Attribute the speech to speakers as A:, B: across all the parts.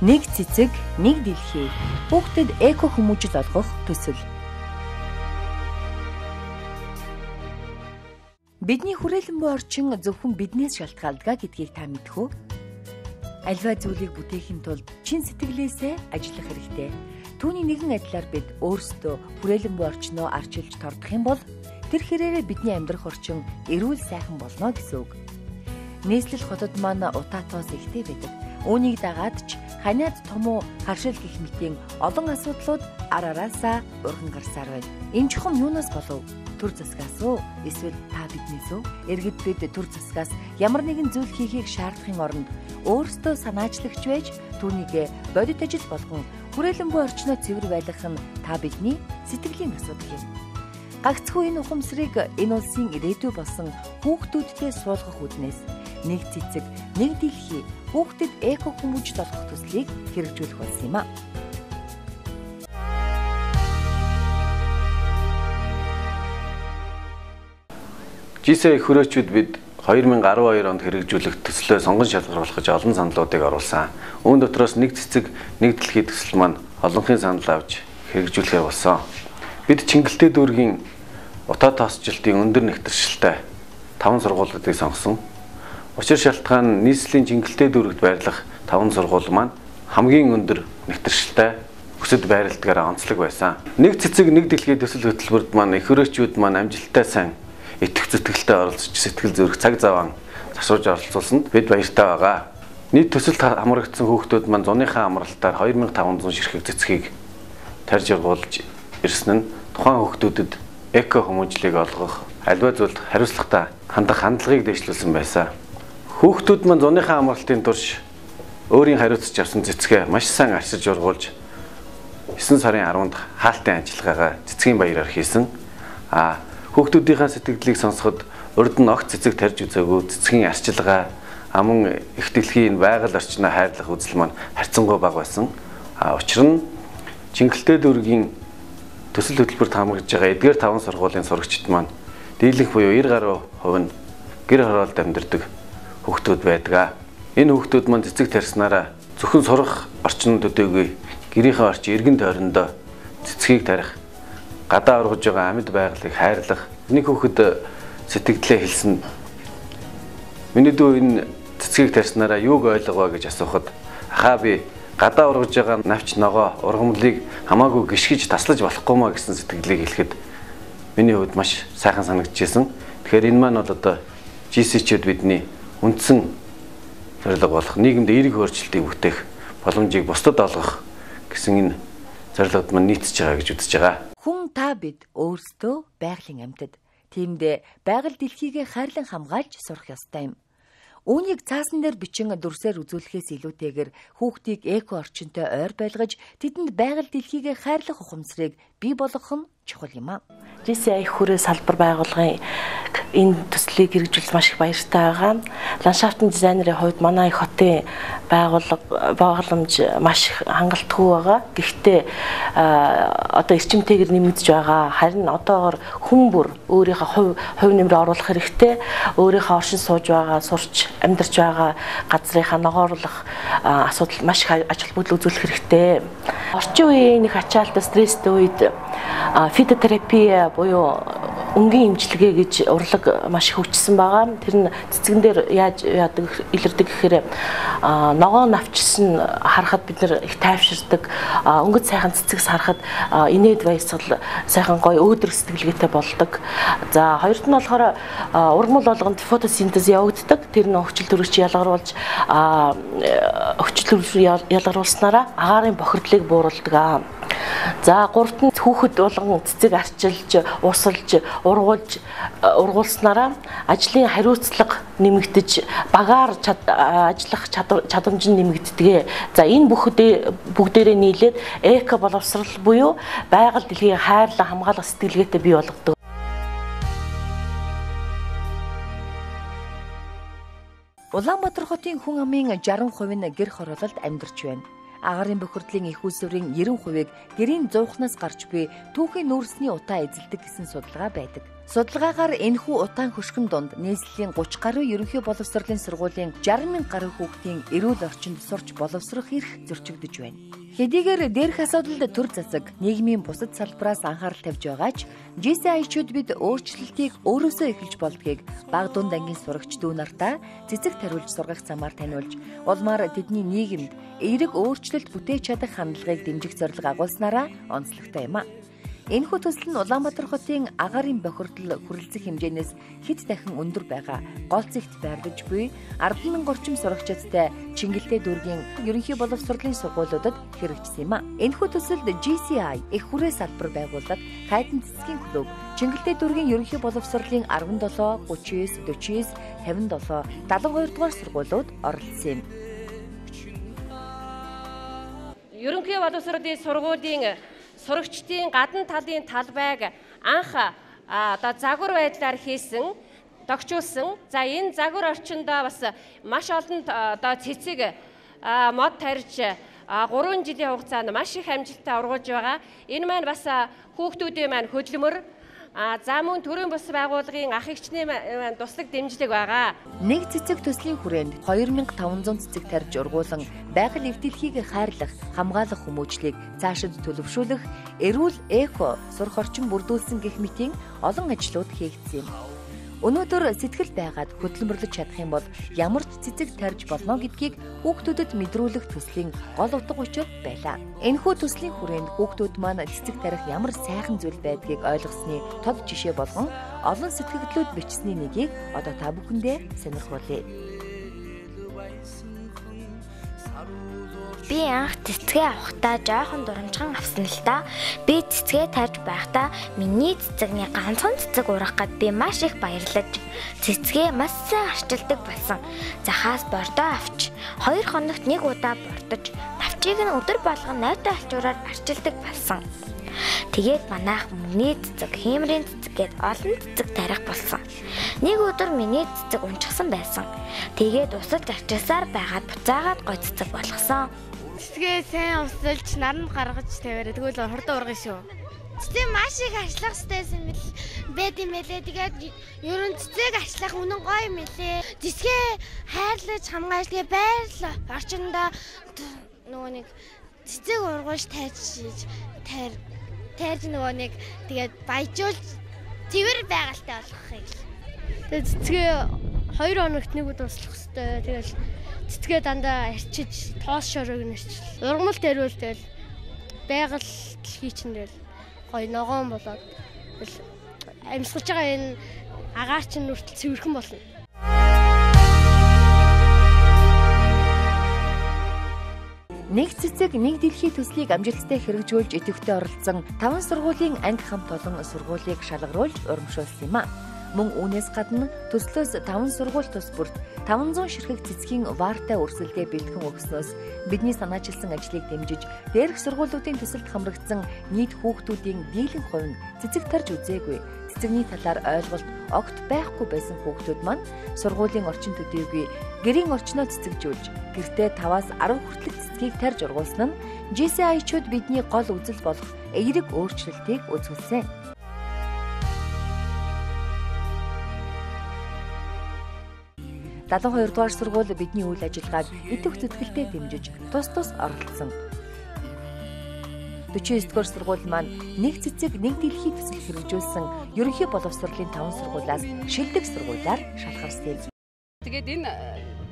A: Нэг цэцэг, нэг дэлхий. Хүүхдэд эко хүмүүжил олгох төсөл. Бидний хүрээлэн буй орчин зөвхөн биднээс шалтгаалдаг гэдгийг та мэдэх үү? Альва зүйлийг бүтээхийн тулд чин сэтгэлээсээ ажиллах хэрэгтэй. Түүний нэгэн адилаар бид өөрсдөө хүрээлэн буй орчноо арчилж тордох юм бол тэр хэрээрээ бидний амьдрах орчин эрүүл сайхан болно гэсэн үг. Нийслэл хотод маань утаатоос ихтэй байдаг. Үүнийг дагаад ч ханиад том уу харшил гэх мэтийн олон асуудлууд арараасаа урган гарсаар байна. Энэ чухам юунаас болов? Түр засгаас уу? Эсвэл та биднээс үү? Иргэд бид түр засгаас ямар нэгэн зүйл хийхийг шаардахын оронд өөрсдөө санаачлагч байж түүнийг бодит ажил болгон хүрээлэн буй орчноо цэвэр байлгах нь та бидний сэтгэлийн асуудал юм. Гагцхүү энэ ухамсарыг энэ улсын ирээдүй болсон хүүхдүүдтэй суулгах үүднээс нэг цэцэг, нэг дэлхий хүүхдэд эко хүмүүжил олгох төслийг хэрэгжүүлэх болсон юм а.
B: GSA хүрээчүүд бид 2012 онд хэрэгжүүлэх төслөө сонгон шалгаруулах олон саналуудыг оруулсан. Үүн дотроос нэг цэцэг, нэг дэлхий төсөл маань олонхын санал авч хэрэгжүүлэхээ болсон. Бид Чингэлтэй дүүргийн утаа тоосчлтын өндөр нэгтэршилтэй 5 сургуулиудыг сонгосон. Учир шалтгаан нийслэлийн Чингэлтэй дүүрэгт байрлах 5 сургууль маань хамгийн өндөр нэгтэршилтэй өсөд байрладагаараа онцлог байсан. Нэг цэцэг, нэг дэлхий төсөл хөтөлбөрт маань их хүрээчүүд маань амжилттай сайн итгэх зүтгэлтэй оролцож сэтгэл зүрх цаг заван засварж оролцуулсанд бид баяртай байгаа. Нийт төсөлд хамрагдсан хүүхдүүд маань зуныхаа амралтаар 2500 ширхэг цэцгийг тарж явуулж ирсэн нь тухайн хүүхдүүдэд эко хүмүүжлийг олгох альва зүйлд хариуцлагатай хандах хандлагыг дэвшлүүлсэн байсан. Хүүхдүүд маань зуныхаа амралтын турш өөрийн хариуцж авсан цэцгээ маш сайн арчилж ургуулж 9 сарын 10-нд хаалтын ажиллагаагаа цэцгийн баяраар хийсэн. Хүүхдүүдийнхээ сэтгэлдлийг сонсоход урд нь огт цэцэг тарьж үзээгүй цэцгийн арчилгаа аман их дэлхийн байгаль орчноо хайрлах үзэл маань харьцангуй бага байсан. Учир нь Чингэлтэй дүүргийн төсөл хөтөлбөрт хамрагдж байгаа эдгээр 5 сургуулийн сурагчид маань дийлэнх буюу 90 гаруй хувь нь гэр хороолд амьдардаг хүүхдүүд байдаг. Энэ хүүхдүүд маань цэцэг тарьснараа зөвхөн сурах орчинд төдийгүй гэрийнхээ орчин эргэн тойрондоо цэцгийг тарих, гадаа ургаж байгаа амьд байгалыг хайрлах. Нэг хүүхэд сэтгэлдээ хэлсэн. Миний дүү энэ цэцгийг тарьснараа юуг ойлгоо гэж асуухад ахаа би гадаа ургаж байгаа навч ногоо ургамлыг хамаагүй гიშгэж таслаж болохгүй маа гэсэн сэтгэлийг хэлэхэд миний хувьд маш сайхан санагдчихсэн. Тэгэхээр энэ маань бол одоо GSA-чуд бидний үндсэн зорилго болох нийгэмд эерэг өөрчлөлтийг бүтээх боломжийг бусдад олгох гэсэн энэ зорилгод маань нийцэж байгаа гэж үзэж байгаа.
A: Хүн та бид өөрсдөө байгалийн амьтад. Тиймдээ байгаль дэлхийгээ хайрлан хамгаалж сурах ёстой юм. Үүнийг цаасан дээр бичин дүрсээр үзүүлэхээс илүүтэйгээр хүүхдийг эко орчинтой ойр байлгаж тэдэнд байгаль дэлхийгээ хайрлах ухамсарыг бий болгох нь чухал юм а.
C: GSA хүрээ салбар байгууллагын энэ төслийг хэрэгжүүлж маш их баяртай байгаа. Ландшафтын дизайнерын хувьд манай их хотын байгууламж маш их хангалтгүй байгаа. Гэхдээ одоо эрчимтэйгээр нэмэгдэж байгаа. Харин одоогор хүн бүр өөрийнхөө хувь нэмрээ оруулах хэрэгтэй. Өөрийнхөө оршин сууж байгаа, сурч амьдарч байгаа газрынхаа ногоорлох асуудал маш их ач холбогдол үзүүлэх хэрэгтэй. Орчин үеийн нэг ачаалттай стресстэй үед фитотерапи буюу өнгийн имчилгээ гэж урлаг маш их хөгжсөн байгаа. Тэр нь цэцгэн дээр яаж илэрдэг гэхээр ногоо навчсан харахад бид нэр их тайвширдаг. Өнгөц сайхан цэцэгс харахад инээд баясгал сайхан гоё өөдрөг сэтгэлгээтэй болдог. За хоёрт нь болохоор ургамал болгонд фотосинтез явагддаг. Тэр нь өвчл төрөгч ялгаруулж ялгаруулснараа агаарын бохирдлыг бууруулдаг. За гуравт нь хүүхэд болгон цэцэг арчилж, усалж, ургуулснараа ажлын хариуцлага нэмэгдэж, багаар ажиллах чадамж нь нэмэгддэг. За энэ бүгдээрээ нийлээд эко боловсрал буюу байгаль дэлхийг хайрлан хамгаалах сэтгэлгээтэй бий болгодог.
A: Улаанбаатар хотын хүн амын 60% нь гэр хороололд амьдарч байна. Агарын бохирдлын их усврын 90%-ыг гэрийн зуухнаас гарч буй түүхийн нүүрсний утаа эзэлдэг гэсэн судалгаа байдаг. Судалгаагаар энэхүү утаан хөшгөн дунд нийслэлийн 30 гаруй ерөнхий боловсролын сургуулийн 60,000 гаруй хүүхдийн эрүүл орчинд сурч боловсрох эрх зөрчигдөж байна. Хэдийгээр дээрх асуудалд төр засаг нийгмийн бусад салбараас анхаарал тавьж байгаач GCI-чуд бид өөрчлөлтийг өөрөөсөө эхэлж болдгийг бага дунд ангийн сурагч дүү нартаа цэцэг тариулж сургах замаар таниулж, улмаар тэдний нийгэмд эерэг өөрчлөлт бүтээж чадах хандлагыг дэмжих зорилго агуулснараа онцлогтой юм а. Энэхүү төсөл нь Улаанбаатар хотын агарын бохирдол хүрэлцэх хэмжээнээс хэд дахин өндөр байгаа голцэгт байрлаж буй 10,000 орчим сурагчидтай Чингэлтэй дүүргийн ерөнхий боловсролын сургуулиудад хэрэгжсэн юм а. Энэхүү төсөлд GCI их хүрээ салбар байгууллага, Хайдан цэцгийн клуб, Чингэлтэй дүүргийн ерөнхий боловсролын 17, 39, 49, 57, 72 дугаар сургуулиуд оролцсон юм.
D: Ерөнхий боловсролын сургуулийн сурагчдын гадна талын талбайг анх загвар байдлаар хийсэн, тогтчулсан. За энэ загвар орчиндөө бас маш олон цэцэг мод тарьж 3 жилийн хугацаанд маш их амжилттай ургуулж байгаа. Энэ маань бас хүүхдүүдийн маань хөдөлмөр за мөн төрийн бус байгууллагын ах эгчний туслаг дэмжлэг байгаа.
A: Нэг цэцэг төслийн хүрээнд 2500 цэцэг тарьж ургуулan байгаль эвдэлхийг хайрлах, хамгаалах хүмүүжлийг цаашид төлөвшүүлэх, эрүүл эко сурах орчин бүрдүүлсэн гэх мэтийн олон ажлууд хийгдсэн юм. Өнөөдөр сэтгэл байгаад хөдөлмөрлөж чадах юм бол ямар ч цэцэг тарьж болно гэдгийг хүүхдүүдэд мэдрүүлэх төслийн гол утга учир байлаа. Энэхүү төслийн хүрээнд хүүхдүүд маань цэцэг тарих ямар сайхан зүйл байдгийг ойлгосны тод жишээ болгон олон сэтгэгдлүүд бичсэний нэгийг одоо та бүхэндээ сонирхуулъя.
E: Би анх цэцгээ авахдаа жоохон дурамжхан авсан л да. Би цэцгээ тарьж байхдаа миний цэцэгний ганцхан цэцэг урах гэд би маш их баярлаж цэцгээ маш сайн арчилдаг болсон. Захаас бордоо авч 2 хоногт 1 удаа бордож, навчийг нь өдөр болгон найтай алчуураар арчилдаг болсон. Тэгээд манайх миний цэцэг, хиймрийн цэцэг гээд олон цэцэг тарих болсон. Нэг өдөр миний цэцэг унчихсан байсан. Тэгээд усалж арчилсаар байгаад буцаагаад гой цэцэг болгосон.
F: Цэцгээ сайн усалж наранд гаргаж тавиараа тэгвэл хурдан ургана шүү. Цэцэг маш их арчлах стэйсэн байд юм элэ. Тэгээд ерөн цэцэг арчлах үнэн гоё юм элэ. Цэцгээ хайрлаж хамгаалж байрлал орчиндоо нөгөө нэг цэцэг ургуулж тарьж нөгөө нэг тэгээд баяжуулж твэр байгальтай болгохыг. Тэгээд цэцгээ 2 хоногт 1 удаа услах хэрэгтэй. Тэгээд цэцгээ дандаа арчиж, тоос шорог нэрчил. Ургамал тариул тэгэл байгаль дэлхий чиндэл гоё ногоон болоод амьсгалж байгаа энэ агаар чинь нүртэл цэвэрхэн болно.
A: Нэг цэцэг нэг дэлхий төслийг амжилттай хэрэгжүүлж идэвхтэй оролцсон 5 сургуулийн анги хамт олон сургуулийг шалгаруулж урамшуулсан юм а. Мөн үүнээс гадна төслөөс 5 сургууль тус бүрт 500 ширхэг цэцгийн ваартай өрсөлдөө бэлтгэн өгснөөс бидний санаачилсан ажлыг дэмжиж дээрх сургуулиудын төсөлд хамрагдсан нийт хүүхдүүдийн дийлэн хувь нь цэцэг тарж үзээгүй. Цэцэгний талаар ойлголт огт байхгүй байсан хүүхдүүд маань сургуулийн орчин төдийгүй гэрийн орчноо цэцэгжүүлж гэртээ 5-аас 10 хүртэлх цэцгийг тарж ургуулсан нь GCI-чуд бидний гол үзэл болох эерэг өөрчлөлтийг үзүүлсэн. 72 дугаар сургууль бидний үйл ажиллагааг идэвх зүтгэлтэй дэмжиж тус оролцсон. 49 дугаар сургууль маань нэг цэцэг нэг дэлхий төсөл хэрэгжүүлсэн ерөнхий боловсролын 5 сургуулиас шилдэг сургуулиар шалгарсан.
G: Тэгээд энэ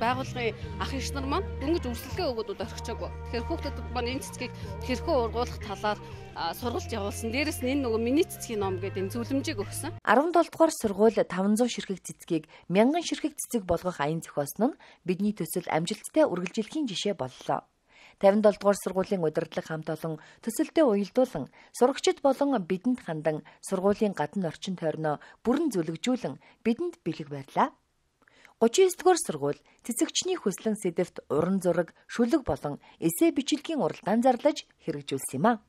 G: байгууллагын ах эгч нар маань дөнгөж өрсөлдөө өгөөд орхичаагүй. Тэгэхээр хүүхдүүд маань энэ цэцгийг хэрхэн ургуулах талаар сургалт явуулсан. Дээрээс нь энэ нөгөө миний цэцгийн ном гэдэг энэ зөвлөмжийг өгсөн.
A: 17 дугаар сургууль 500 ширхэг цэцгийг 1000 ширхэг цэцэг болгох аян зохиосон нь бидний төсөл амжилттай үргэлжилэхийн жишээ боллоо. 57 дугаар сургуулийн удирдлага хамт олон төсөлдөө уялдуулан сурагчид болон бидэнд хандан сургуулийн гадна орчин тойрноо бүрэн зүлэгжүүлэн бидэнд бэлэг барьлаа. 39 дугаар сургууль цэцэгчний хүслэн сэдэвт уран зураг, шүлэг болон эссе бичлэгийн уралдаан зарлаж хэрэгжүүлсэн юм а.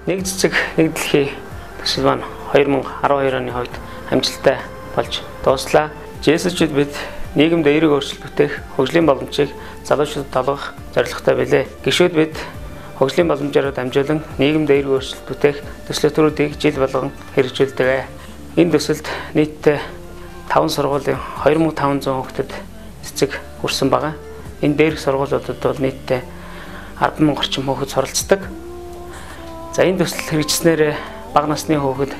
H: Нэг цэцэг нэг дэлхий төсөл маань 2012 оны хувьд амжилттай болж дууслаа. GCI-чуд бид нийгэмд эерэг өөрчлөлт бүтээх хөгжлийн боломжийг залуучуудад олгох зорилготой билээ. Гишүүд бид хөгжлийн боломжоор дамжуулан нийгэмд эерэг өөрчлөлт бүтээх төслөөрүүдийг жил болгон хэрэгжүүлдэг. Энэ төсөлд нийтдээ 5 сургуулийн 2500 хүүхдэд цэцэг хүрсэн байгаа. Энэ дээрх сургуулиудад бол нийтдээ 10,000 орчим хүүхэд суралцдаг. За энэ төсөл хэрэгжснээр бага насны хүүхэд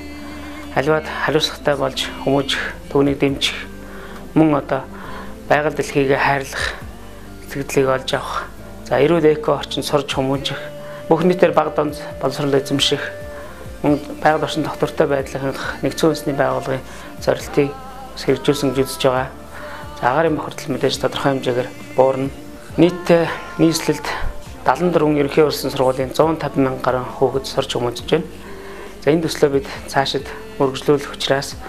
H: аливаад хариуцлагатай болж хүмүүжих, түүнийг дэмжих, мөн одоо байгаль дэлхийг хайрлах сэтгэлийг олж авах. За эрүүл эко орчинд сурж хүмүүжих, бүх нийтээр бага донц боловсрол эзэмших, мөн байгаль орчин доктортой байдлыг хангах нэгдсэн үндэсний байгууллагын зорилтыг хэрэгжүүлсэн гэж үзэж байгаа. За агаарын бохирдол мэдээж тодорхой хэмжээгээр буурна. Нийтдээ нийслэлд 74 ерөнхий улсын сургуулийн 150,000 гаруй хүүхэд сурч хүмүүжиж байна. За энэ төслөө бид цаашид үргэлжлүүлэх учраас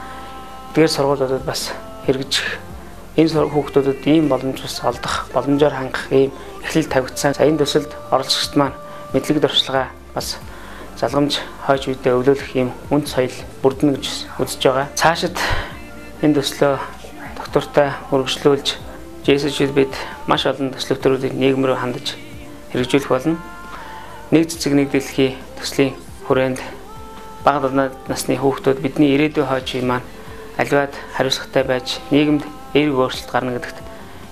H: эдгээр сургуулиудад бас хэрэгжих, энэ хүүхдүүдэд ийм боломж бас олдох, боломжоор хангах ийм эхлэл тавигдсан. За энэ төсөлд оролцогчид маань мэдлэг дуршлагаа бас залгамж хойж үедээ өвлүүлэх ийм үнд соёл бүрдэнэ гэж үзэж байгаа. Цаашид энэ төслөө доктортой үргэлжлүүлж JSC-д бид маш олон төслөختөрүүдийг нийгэм рүү хандаж хэрэгжүүлэх болно. Нэг цэцэг нэг дэлхий төслийн хүрээнд бага насны хүүхдүүд бидний ирээдүйн хойч үе маань аливаад хариуцлагатай байж нийгэмд эерэг өөрчлөлт гарна гэдэгт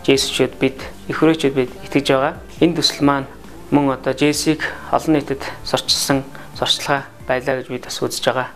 H: JSC-д бид их хүрээчүүд бид итгэж байгаа. Энэ төсөл маань мөн одоо JSC-г олон нийтэд сурчилсан сурчлагаа байлаа гэж бид бас үзэж байгаа.